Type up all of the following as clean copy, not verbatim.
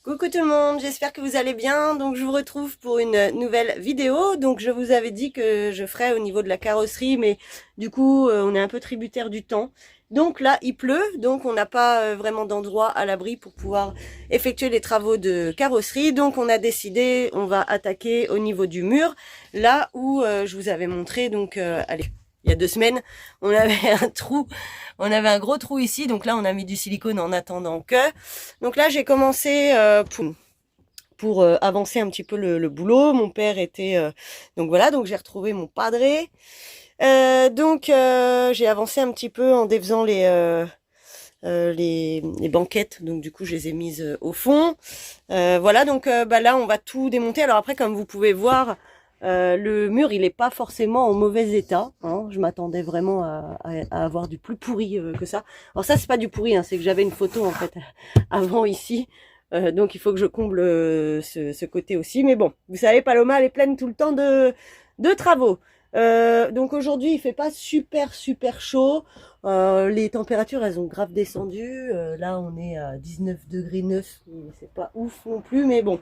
Coucou tout le monde, j'espère que vous allez bien. Donc je vous retrouve pour une nouvelle vidéo. Donc je vous avais dit que je ferais au niveau de la carrosserie, mais du coup on est un peu tributaire du temps. Donc là il pleut, donc on n'a pas vraiment d'endroit à l'abri pour pouvoir effectuer les travaux de carrosserie. Donc on a décidé, on va attaquer au niveau du mur, là où je vous avais montré, donc allez, il y a 2 semaines, on avait un trou, on avait un gros trou ici, donc là on a mis du silicone en attendant que. Donc là j'ai commencé pour avancer un petit peu le boulot. Mon père était donc voilà, donc j'ai retrouvé mon padré. Donc j'ai avancé un petit peu en défaisant les banquettes, donc du coup je les ai mises au fond. Voilà, donc bah là on va tout démonter. Alors après, comme vous pouvez voir, le mur il est pas forcément en mauvais état, hein. Je m'attendais vraiment à avoir du plus pourri que ça. Alors ça c'est pas du pourri, hein, c'est que j'avais une photo en fait avant ici, donc il faut que je comble ce côté aussi. Mais bon, vous savez, Paloma elle est pleine tout le temps de travaux. Donc aujourd'hui il fait pas super chaud. Les températures elles ont grave descendu. Là on est à 19 degrés 9, c'est pas ouf non plus, mais bon,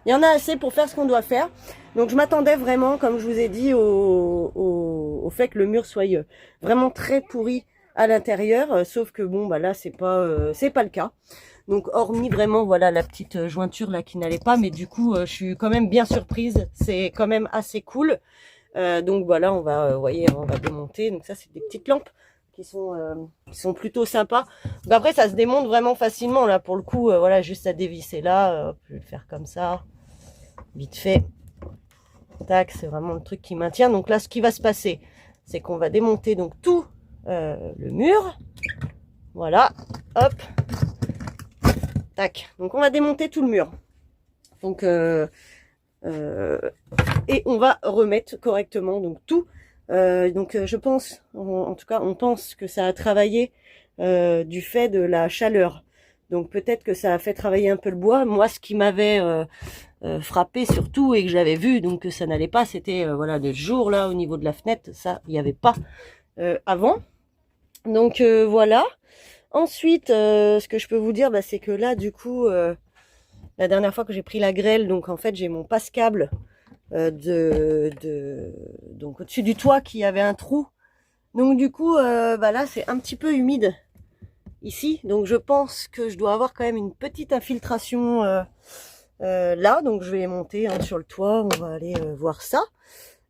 il y en a assez pour faire ce qu'on doit faire. Donc je m'attendais vraiment, comme je vous ai dit, au fait que le mur soit vraiment très pourri à l'intérieur, sauf que bon bah là c'est pas le cas. Donc hormis vraiment voilà la petite jointure là qui n'allait pas, mais du coup je suis quand même bien surprise, c'est quand même assez cool. Donc voilà, on va voyez, on va démonter. Donc ça c'est des petites lampes qui sont plutôt sympas. Donc après ça se démonte vraiment facilement là pour le coup, voilà, juste à dévisser là, je vais le faire comme ça, vite fait. Tac, c'est vraiment le truc qui maintient. Donc là ce qui va se passer, c'est qu'on va démonter donc tout le mur. Voilà, hop. Tac. Donc on va démonter tout le mur. Donc et on va remettre correctement donc tout. Donc je pense, en tout cas on pense que ça a travaillé du fait de la chaleur. Donc peut-être que ça a fait travailler un peu le bois. Moi ce qui m'avait frappé surtout et que j'avais vu donc que ça n'allait pas, c'était voilà, le jour là au niveau de la fenêtre, ça il n'y avait pas avant. Donc voilà. Ensuite ce que je peux vous dire, bah, c'est que là du coup la dernière fois que j'ai pris la grêle, donc en fait j'ai mon passe-câble donc au-dessus du toit qui avait un trou. Donc du coup bah là c'est un petit peu humide ici, donc je pense que je dois avoir quand même une petite infiltration là, donc je vais monter hein, sur le toit, on va aller voir ça.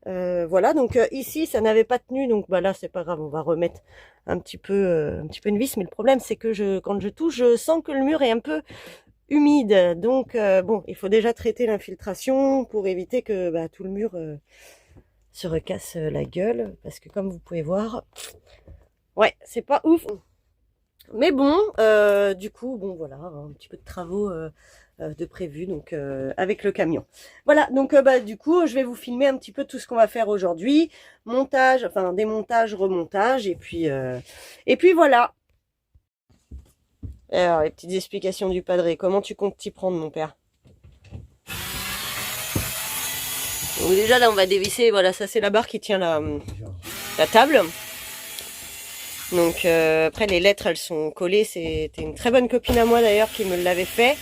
Voilà, donc ici ça n'avait pas tenu, donc bah là c'est pas grave, on va remettre un petit peu une vis, mais le problème c'est que quand je touche, je sens que le mur est un peu humide, donc bon, il faut déjà traiter l'infiltration pour éviter que bah, tout le mur se recasse la gueule, parce que comme vous pouvez voir, ouais, c'est pas ouf. Mais bon, du coup, bon voilà, un petit peu de travaux de prévu, donc avec le camion. Voilà, donc bah du coup, je vais vous filmer un petit peu tout ce qu'on va faire aujourd'hui, montage, enfin démontage, remontage, et puis voilà. Alors, les petites explications du padré. Comment tu comptes t'y prendre, mon père? Donc déjà, là, on va dévisser. Voilà, ça, c'est la barre qui tient la table. Donc, après, les lettres, elles sont collées. C'était une très bonne copine à moi, d'ailleurs, qui me l'avait fait.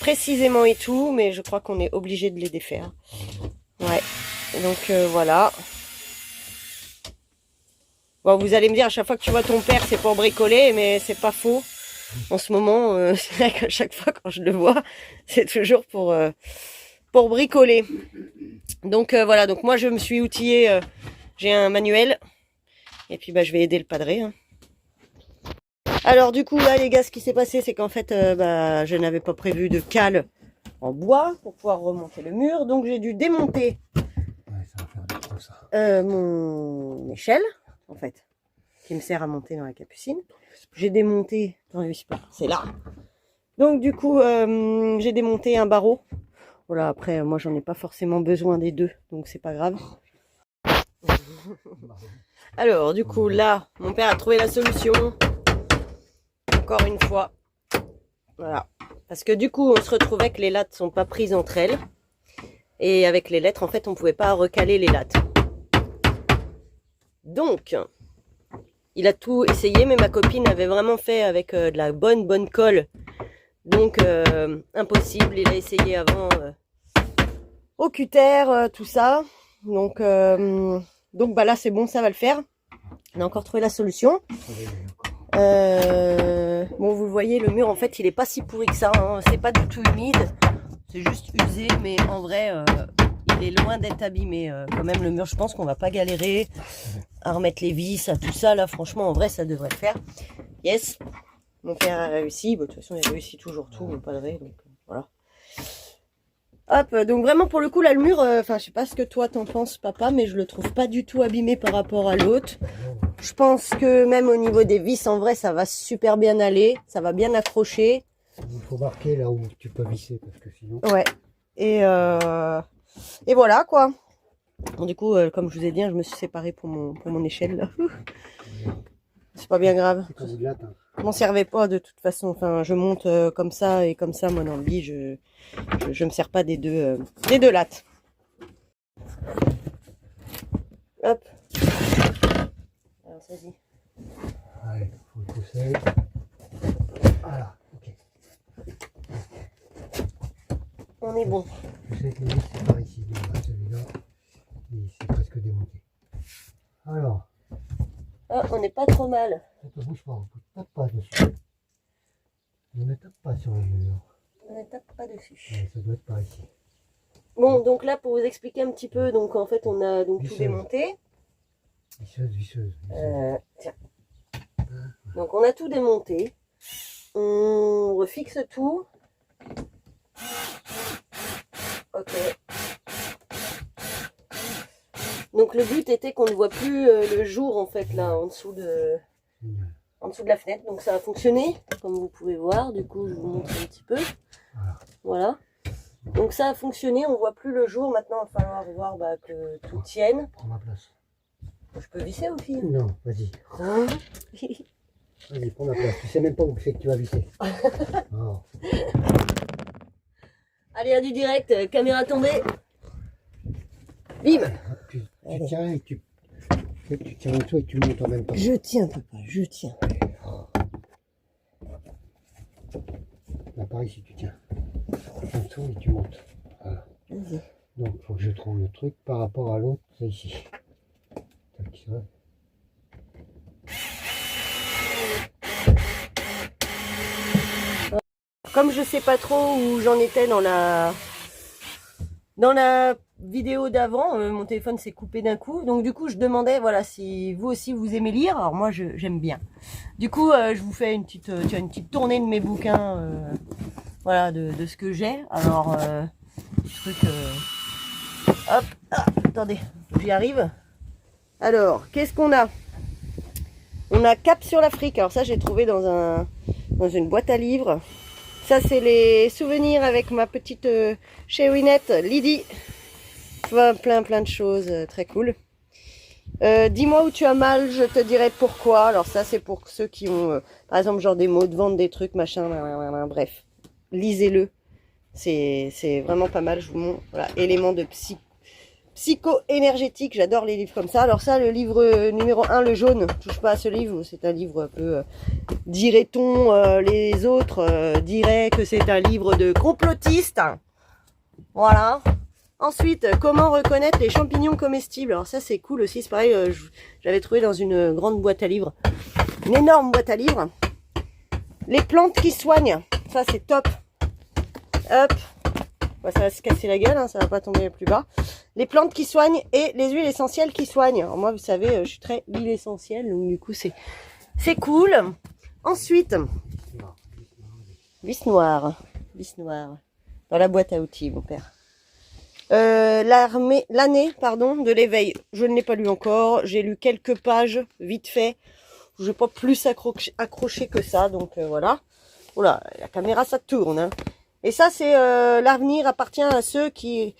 Précisément et tout. Mais je crois qu'on est obligé de les défaire. Ouais. Donc, voilà. Bon, vous allez me dire, à chaque fois que tu vois ton père, c'est pour bricoler. Mais c'est pas faux. En ce moment, c'est vrai qu'à chaque fois quand je le vois, c'est toujours pour bricoler. Donc voilà, donc moi je me suis outillée, j'ai un manuel, et puis bah, je vais aider le padré. Hein. Alors du coup là les gars, ce qui s'est passé, c'est qu'en fait bah, je n'avais pas prévu de cale en bois pour pouvoir remonter le mur, donc j'ai dû démonter mon échelle, en fait, qui me sert à monter dans la capucine. J'ai démonté, c'est là. Donc du coup, j'ai démonté un barreau. Voilà, après, moi j'en ai pas forcément besoin des deux, donc c'est pas grave. Alors du coup, là, mon père a trouvé la solution. Encore une fois. Voilà. Parce que du coup, on se retrouvait que les lattes sont pas prises entre elles. Et avec les lettres, en fait, on pouvait pas recaler les lattes. Donc, il a tout essayé, mais ma copine avait vraiment fait avec de la bonne colle Donc impossible, il a essayé avant au cutter, tout ça. Donc bah là c'est bon, ça va le faire. On a encore trouvé la solution. Bon, vous le voyez, le mur en fait il est pas si pourri que ça, hein. C'est pas du tout humide, c'est juste usé, mais en vrai il est loin d'être abîmé. Quand même le mur, je pense qu'on va pas galérer à remettre les vis, à tout ça là. Franchement en vrai ça devrait le faire. Yes, mon père a réussi. Bon, de toute façon il réussit toujours tout, mon padré, donc voilà. Hop, donc vraiment pour le coup là le mur, enfin je sais pas ce que toi t'en penses papa, mais je le trouve pas du tout abîmé par rapport à l'autre. Je pense que même au niveau des vis en vrai ça va super bien aller, ça va bien accrocher. Il faut marquer là où tu peux visser parce que sinon... Ouais, et voilà quoi. Bon, du coup comme je vous ai dit, hein, je me suis séparée pour mon échelle là. C'est pas bien grave. Je m'en servais pas de toute façon, enfin je monte comme ça et comme ça, moi dans le lit je me sers pas des deux lattes. Hop. Alors vas-y. Allez, faut le pousser. Voilà, ok. On est bon. Je sais que les vis c'est par ici, celui-là, c'est presque démonté. Alors. Oh, on n'est pas trop mal. Ça te bouge pas, on ne tape pas dessus. On ne tape pas sur le mur. On ne tape pas dessus. Ouais, ça doit être par ici. Bon, donc là, pour vous expliquer un petit peu, donc en fait, on a donc tout démonté. Visseuse. Tiens. Donc on a tout démonté. On refixe tout. Ok. Donc le but était qu'on ne voit plus le jour en fait là en dessous de la fenêtre. Donc ça a fonctionné, comme vous pouvez voir. Du coup, je vous montre un petit peu. Voilà. Donc ça a fonctionné, on voit plus le jour. Maintenant, il va falloir voir que tout tienne. Prends ma place. Je peux visser aussi. Non, vas-y. Vas-y, prends ma place. Tu sais même pas où c'est que tu vas visser. Oh. Allez, à du direct, caméra tombée. Bim. Tu tiens et tu tiens en dessous et tu montes en même temps. Je tiens, papa, je tiens. Là, pareil, si tu tiens en dessous et tu montes. Voilà. Donc, il faut que je trouve le truc par rapport à l'autre, c'est ici. Comme je sais pas trop où j'en étais dans la vidéo d'avant, mon téléphone s'est coupé d'un coup. Donc du coup, je demandais voilà si vous aussi vous aimez lire. Alors moi, j'aime bien. Du coup, je vous fais une petite tournée de mes bouquins, voilà, de ce que j'ai. Alors, truc. Hop, attendez, j'y arrive. Alors, qu'est-ce qu'on a? On a Cap sur l'Afrique. Alors ça, j'ai trouvé dans une boîte à livres. Ça, c'est les souvenirs avec ma petite chouinette Lydie. Plein de choses très cool. Dis-moi où tu as mal, je te dirai pourquoi. Alors ça, c'est pour ceux qui ont, par exemple, genre des mots de vente, des trucs, machin, bref. Lisez-le. C'est vraiment pas mal, je vous montre. Voilà, éléments de psycho-énergétique, j'adore les livres comme ça. Alors ça, le livre numéro 1, le jaune, touche pas à ce livre, c'est un livre un peu, dirait-on, les autres diraient que c'est un livre de complotiste. Voilà. Ensuite, comment reconnaître les champignons comestibles. Alors ça, c'est cool aussi, c'est pareil, j'avais trouvé dans une grande boîte à livres, une énorme boîte à livres. Les plantes qui soignent, ça c'est top. Hop. Ça va se casser la gueule, hein, ça va pas tomber plus bas. Les plantes qui soignent et les huiles essentielles qui soignent. Alors moi, vous savez, je suis très huile essentielle, donc du coup, c'est cool. Ensuite, vis noire. Dans la boîte à outils, mon père. L'année, de l'éveil. Je ne l'ai pas lu encore. J'ai lu quelques pages, vite fait. Je n'ai pas plus accroché que ça, donc voilà. Oula, la caméra, ça tourne, hein. Et ça, c'est l'avenir appartient à ceux qui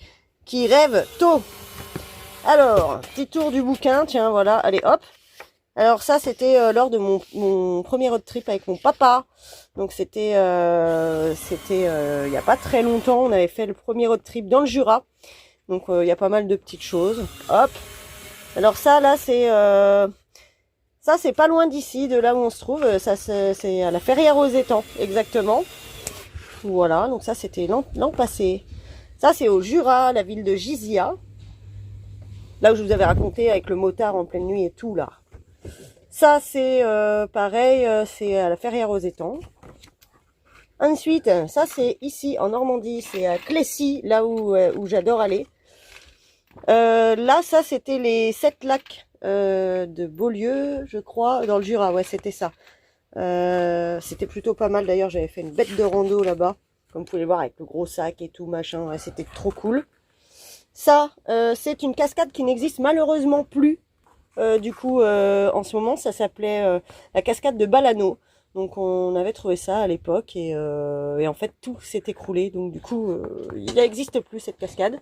rêvent tôt. Alors, petit tour du bouquin, tiens, voilà, allez, hop. Alors ça, c'était lors de mon premier road trip avec mon papa. Donc c'était il y a pas très longtemps, on avait fait le premier road trip dans le Jura. Donc il y a pas mal de petites choses. Hop. Alors ça, là, c'est pas loin d'ici, de là où on se trouve. Ça, c'est à la Ferrière aux Étangs, exactement. Voilà, donc ça c'était l'an passé. Ça c'est au Jura, la ville de Gizia. Là où je vous avais raconté avec le motard en pleine nuit et tout là. Ça c'est pareil, c'est à la Ferrière aux Étangs. Ensuite, ça c'est ici en Normandie, c'est à Clécy, là où j'adore aller. Là, ça c'était les 7 lacs de Beaulieu, je crois, dans le Jura, ouais c'était ça. C'était plutôt pas mal d'ailleurs, j'avais fait une bête de rando là-bas, comme vous pouvez le voir avec le gros sac et tout machin, ouais, c'était trop cool. Ça, c'est une cascade qui n'existe malheureusement plus, du coup en ce moment, ça s'appelait la cascade de Balano. Donc on avait trouvé ça à l'époque et en fait tout s'est écroulé, donc du coup il n'existe plus cette cascade.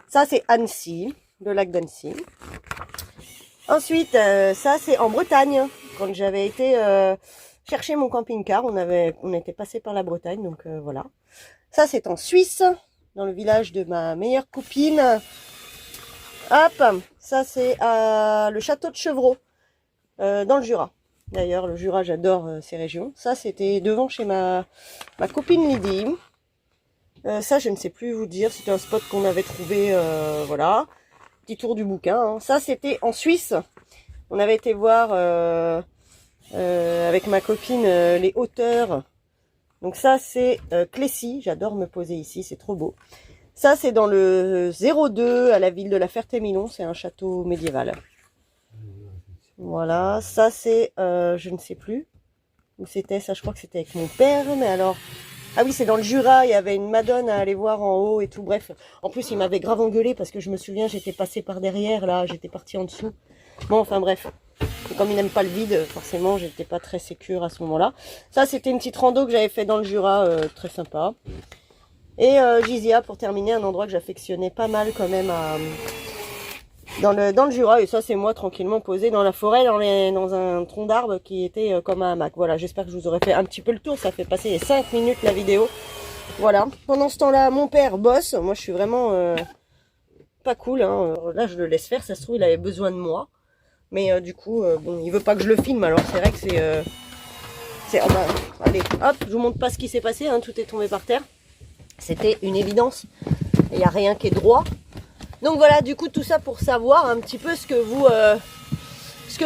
Ça c'est Annecy, le lac d'Annecy. Ensuite, ça c'est en Bretagne. Quand j'avais été chercher mon camping-car, on était passé par la Bretagne, donc voilà. Ça c'est en Suisse, dans le village de ma meilleure copine. Hop, ça c'est le château de Chevreau, dans le Jura. D'ailleurs, le Jura, j'adore ces régions. Ça c'était devant chez ma copine Lydie. Ça, je ne sais plus vous dire, c'était un spot qu'on avait trouvé, voilà. Petit tour du bouquin. Hein. Ça, c'était en Suisse. On avait été voir avec ma copine les hauteurs. Donc ça, c'est Clécy. J'adore me poser ici, c'est trop beau. Ça, c'est dans le 02 à la ville de la Ferté-Milon. C'est un château médiéval. Voilà, ça c'est, je ne sais plus où c'était. Ça, je crois que c'était avec mon père, mais alors... Ah oui, c'est dans le Jura, il y avait une Madone à aller voir en haut et tout, bref. En plus, il m'avait grave engueulé parce que je me souviens, j'étais passée par derrière, là, j'étais partie en dessous. Bon, enfin bref. Et comme il n'aime pas le vide, forcément, j'étais pas très sécure à ce moment-là. Ça, c'était une petite rando que j'avais fait dans le Jura, très sympa. Et Gizia, pour terminer, un endroit que j'affectionnais pas mal quand même dans le Jura. Et ça, c'est moi tranquillement posé dans la forêt, dans un tronc d'arbre qui était comme un hamac. Voilà, j'espère que je vous aurai fait un petit peu le tour. Ça fait passer les 5 minutes la vidéo. Voilà. Pendant ce temps-là, mon père bosse. Moi, je suis vraiment pas cool. Hein. Là, je le laisse faire. Ça se trouve, il avait besoin de moi. Mais du coup, bon, il veut pas que je le filme. Alors, c'est vrai que c'est... Oh bah, allez, hop, je vous montre pas ce qui s'est passé. Hein. Tout est tombé par terre. C'était une évidence. Il n'y a rien qui est droit. Donc voilà, du coup, tout ça pour savoir un petit peu ce que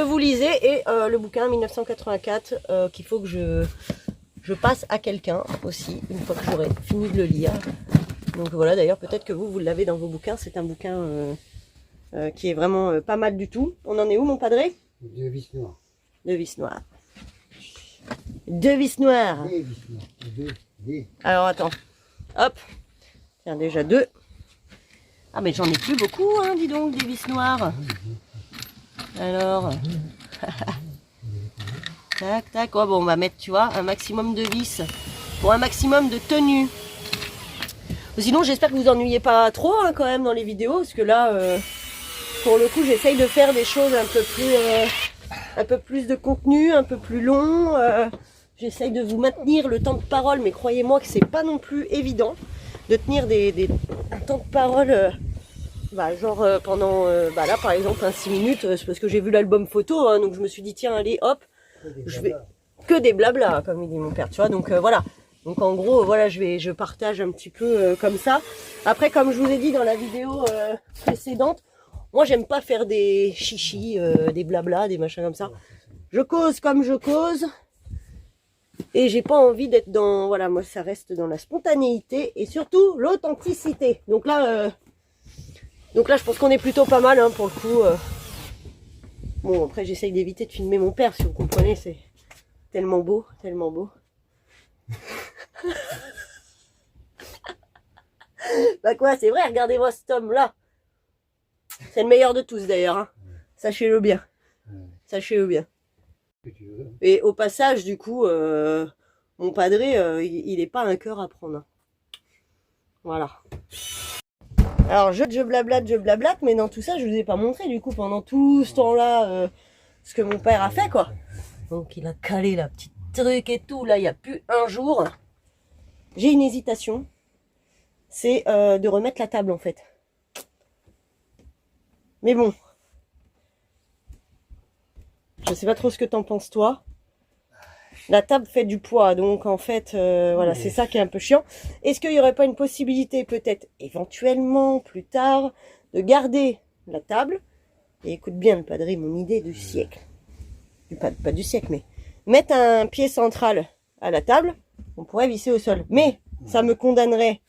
vous lisez. Et le bouquin 1984 qu'il faut que je passe à quelqu'un aussi, une fois que j'aurai fini de le lire. Donc voilà, d'ailleurs, peut-être que vous l'avez dans vos bouquins. C'est un bouquin qui est vraiment pas mal du tout. On en est où, mon padré? Deux vis noires. Deux vis noires. Deux vis noires. Des vis noires. Deux. Alors, attends. Hop. Tiens, déjà 2. Ah, mais j'en ai plus beaucoup, hein, dis donc, des vis noires. Alors. Tac, tac. Oh, bon, on va mettre, tu vois, un maximum de vis pour un maximum de tenue. Sinon, j'espère que vous ennuyez pas trop, hein, quand même, dans les vidéos, parce que là, pour le coup, j'essaye de faire des choses un peu plus de contenu, un peu plus long. J'essaye de vous maintenir le temps de parole, mais croyez-moi que c'est pas non plus évident de tenir un temps de parole, genre pendant, là par exemple, 6 minutes, c'est parce que j'ai vu l'album photo, hein, donc je me suis dit, tiens, allez, hop, je vais que des blabla, comme il dit mon père, tu vois, donc voilà. Donc en gros, voilà, je partage un petit peu comme ça. Après, comme je vous ai dit dans la vidéo précédente, moi j'aime pas faire des chichis, des blabla, des machins comme ça. Je cause comme je cause. Et j'ai pas envie d'être dans... Voilà, moi ça reste dans la spontanéité et surtout l'authenticité. Donc là, je pense qu'on est plutôt pas mal, hein, pour le coup. Bon, après j'essaye d'éviter de filmer mon père, si vous comprenez, c'est tellement beau, tellement beau. Bah quoi, c'est vrai, regardez-moi cet homme-là. C'est le meilleur de tous d'ailleurs, hein. Sachez-le bien. Sachez-le bien. Et au passage, du coup, mon padré, il n'est pas un cœur à prendre. Voilà. Alors, je blablate, mais dans tout ça, je ne vous ai pas montré, du coup, pendant tout ce temps-là, ce que mon père a fait, quoi. Donc, il a calé la petite truc et tout. Là, il n'y a plus un jour. J'ai une hésitation. C'est de remettre la table, en fait. Mais bon. Je sais pas trop ce que t'en penses, toi. la table fait du poids. Donc en fait, voilà, c'est ça qui est un peu chiant. Est-ce qu'il n'y aurait pas une possibilité, peut-être éventuellement plus tard, de garder la table? Et écoute bien, le padré, mon idée du siècle. Pas du siècle, mais mettre un pied central à la table, on pourrait visser au sol. Mais ça me condamnerait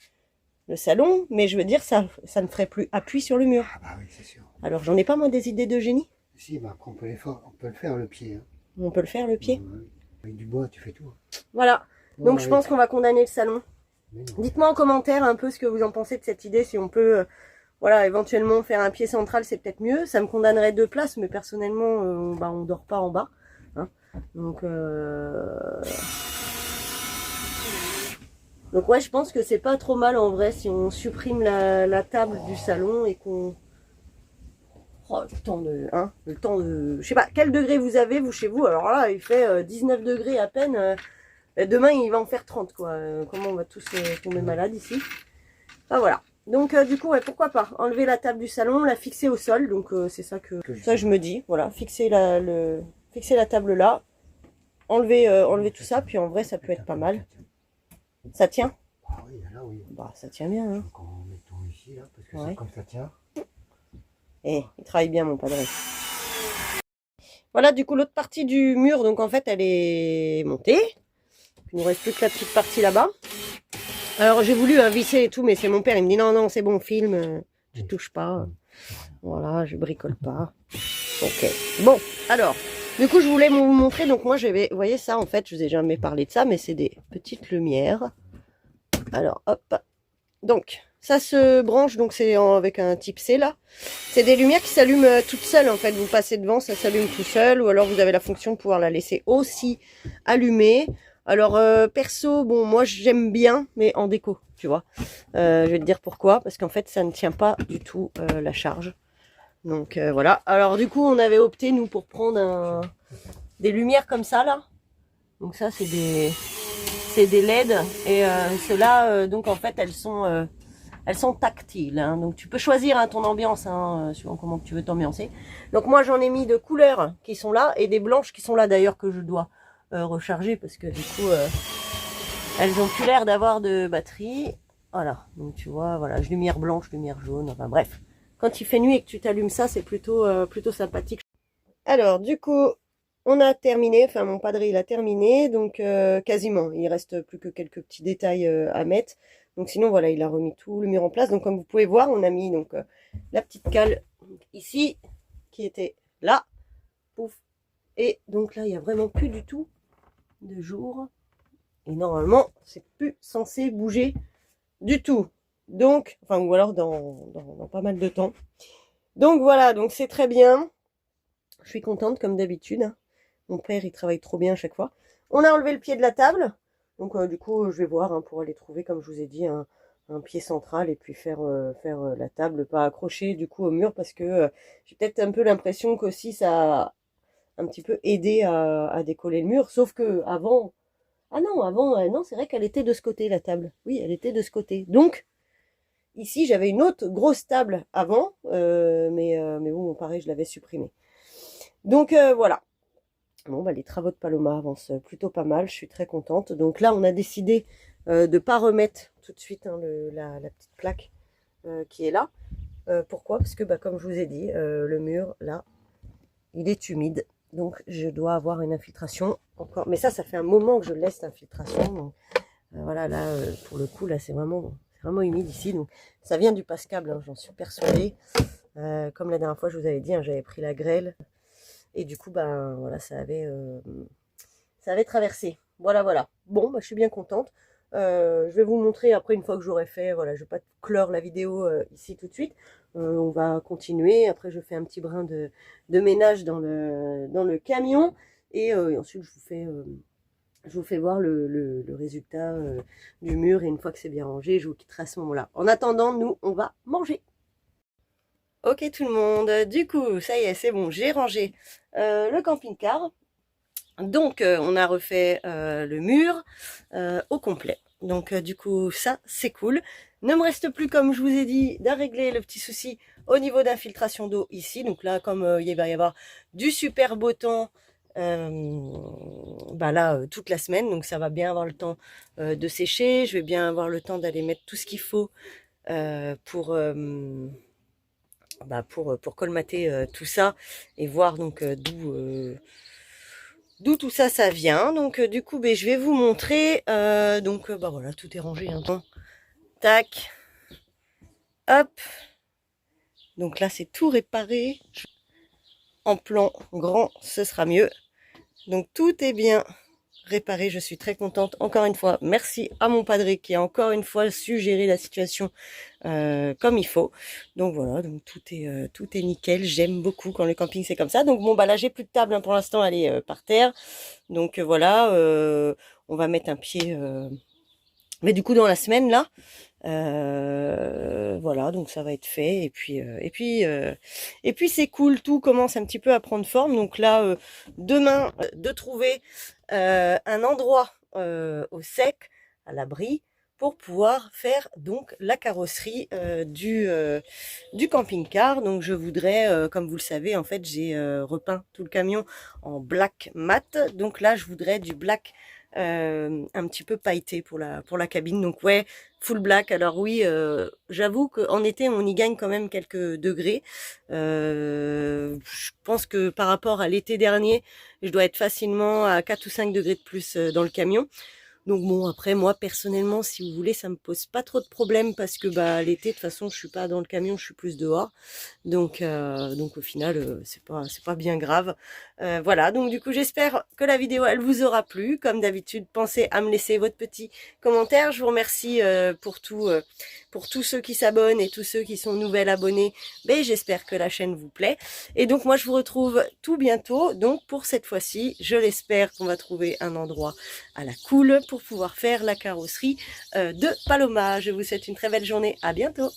le salon, mais je veux dire, ça ne ferait plus appui sur le mur. Ah bah oui, c'est sûr. Alors, j'en ai pas, moi, des idées de génie? Si, bah après, on peut le faire, le pied. Hein. On peut le faire, le pied? Avec du bois, tu fais tout. Voilà. Bon, Donc, je pense qu'on va condamner le salon. Dites-moi en commentaire un peu ce que vous en pensez de cette idée, si on peut, voilà, éventuellement faire un pied central, c'est peut-être mieux. Ça me condamnerait 2 places, mais personnellement, on dort pas en bas. Hein. Donc ouais, je pense que c'est pas trop mal en vrai si on supprime la table du salon et qu'on... Oh, le temps de... Je sais pas, quel degré vous avez, vous, chez vous? Alors là, il fait 19 degrés à peine. Demain, il va en faire 30, quoi. Comment on va tous tomber malades ici? Enfin, voilà. Donc, du coup, ouais, pourquoi pas enlever la table du salon, la fixer au sol. Donc, c'est ça que je me dis. Voilà, fixer la table là. Enlever tout ça. Puis, en vrai, ça peut être pas mal. Ça tient? Ah oui, là, oui. Bah, ça tient bien, hein. Donc, on met tout ici, là, parce que Ouais. c'est comme ça tient. Eh, il travaille bien, mon padré. Voilà, du coup, l'autre partie du mur, donc, en fait, elle est montée. Il ne reste plus que la petite partie là-bas. Alors, j'ai voulu visser et tout, mais c'est mon père. Il me dit, non, non, c'est bon, filme. Tu touches pas. Voilà, je bricole pas. Ok. Bon, alors, du coup, je voulais vous montrer. Donc, moi, vous voyez ça, en fait, je vous ai jamais parlé de ça, mais c'est des petites lumières. Alors, hop. Donc, ça se branche, donc c'est avec un type C, là. C'est des lumières qui s'allument toutes seules, en fait. Vous passez devant, ça s'allume tout seul. Ou alors, vous avez la fonction de pouvoir la laisser aussi allumée. Alors, perso, bon, moi, j'aime bien, mais en déco, tu vois. Je vais te dire pourquoi. Parce qu'en fait, ça ne tient pas du tout la charge. Donc, voilà. Alors, du coup, on avait opté, nous, pour prendre des lumières comme ça, là. Donc, ça, c'est des LED. Et ceux-là, donc, en fait, elles sont tactiles. Hein. Donc, tu peux choisir hein, ton ambiance, hein, suivant comment tu veux t'ambiancer. Donc, moi, j'en ai mis de couleurs qui sont là et des blanches qui sont là, d'ailleurs, que je dois recharger parce que, du coup, elles ont plus l'air d'avoir de batterie. Voilà. Donc, tu vois, voilà, lumière blanche, lumière jaune. Enfin, bref. Quand il fait nuit et que tu t'allumes ça, c'est plutôt sympathique. Alors, du coup, on a terminé. Enfin, mon padré, il a terminé. Donc, quasiment. Il reste plus que quelques petits détails à mettre. Donc, sinon, voilà, il a remis tout le mur en place. Donc, comme vous pouvez voir, on a mis donc la petite cale ici, qui était là. Pouf. Et donc là, il n'y a vraiment plus du tout de jour. Et normalement, c'est plus censé bouger du tout. Donc, enfin, ou alors dans pas mal de temps. Donc voilà, donc c'est très bien. Je suis contente comme d'habitude. Mon père, il travaille trop bien à chaque fois. On a enlevé le pied de la table. Donc du coup, je vais voir hein, pour aller trouver, comme je vous ai dit, un pied central et puis faire la table pas accrochée du coup au mur parce que j'ai peut-être un peu l'impression qu'aussi ça a un petit peu aidé à décoller le mur. Sauf que avant... Ah non, avant, non, c'est vrai qu'elle était de ce côté, la table. Oui, elle était de ce côté. Donc, ici, j'avais une autre grosse table avant, mais bon, pareil, je l'avais supprimée. Donc, voilà. Bon, bah, les travaux de Paloma avancent plutôt pas mal, je suis très contente. Donc là, on a décidé de ne pas remettre tout de suite hein, la petite plaque qui est là. Pourquoi? Parce que, bah, comme je vous ai dit, le mur, là, il est humide. Donc, je dois avoir une infiltration encore. Mais ça fait un moment que je laisse l'infiltration. Donc, voilà, là, pour le coup, là, c'est vraiment humide ici. Donc, ça vient du passe-câble, hein, j'en suis persuadée. Comme la dernière fois, je vous avais dit, hein, j'avais pris la grêle. Et du coup, ben, voilà, ça avait traversé. Voilà, voilà. Bon, bah, je suis bien contente. Je vais vous montrer après, une fois que j'aurai fait. Voilà, je ne vais pas clore la vidéo ici tout de suite. On va continuer. Après, je fais un petit brin de ménage dans le camion. Et ensuite, je vous fais voir le résultat du mur. Et une fois que c'est bien rangé, je vous quitterai à ce moment-là. En attendant, nous, on va manger. Ok tout le monde, du coup, ça y est, c'est bon, j'ai rangé le camping-car. Donc, on a refait le mur au complet. Donc, du coup, ça, c'est cool. Ne me reste plus, comme je vous ai dit, d'à régler le petit souci au niveau d'infiltration d'eau ici. Donc là, comme il va y avoir du super beau temps, toute la semaine, donc ça va bien avoir le temps de sécher. Je vais bien avoir le temps d'aller mettre tout ce qu'il faut pour colmater tout ça et voir donc d'où tout ça vient. Donc du coup je vais vous montrer. Voilà, tout est rangé, hein. Tac, hop, donc là c'est tout réparé en plan grand, ce sera mieux. Donc tout est bien réparé, je suis très contente. Encore une fois, merci à mon padré qui a encore une fois su gérer la situation comme il faut. Donc voilà, donc tout est nickel. J'aime beaucoup quand le camping c'est comme ça. Donc bon, bah là j'ai plus de table, hein, pour l'instant, elle est par terre. Donc voilà, on va mettre un pied. Mais du coup dans la semaine là, voilà, donc ça va être fait. Et puis c'est cool, tout commence un petit peu à prendre forme. Donc là, demain, de trouver un endroit au sec, à l'abri, pour pouvoir faire donc la carrosserie du camping-car. Donc je voudrais, comme vous le savez, en fait j'ai repeint tout le camion en black mat. Donc là je voudrais du black un petit peu pailleté pour la cabine. Donc ouais, full black. Alors oui, j'avoue qu'en été on y gagne quand même quelques degrés. Je pense que par rapport à l'été dernier, je dois être facilement à 4 ou 5 degrés de plus dans le camion. Donc bon, après moi personnellement, si vous voulez, ça me pose pas trop de problèmes parce que l'été de toute façon je suis pas dans le camion, je suis plus dehors. Donc au final c'est pas bien grave. Voilà, donc du coup j'espère que la vidéo elle vous aura plu. Comme d'habitude, pensez à me laisser votre petit commentaire. Je vous remercie pour tous ceux qui s'abonnent et tous ceux qui sont nouvelles abonnés. Mais j'espère que la chaîne vous plaît. Et donc moi je vous retrouve tout bientôt. Donc pour cette fois-ci, je l'espère qu'on va trouver un endroit à la cool pour pouvoir faire la carrosserie de Paloma. Je vous souhaite une très belle journée. À bientôt.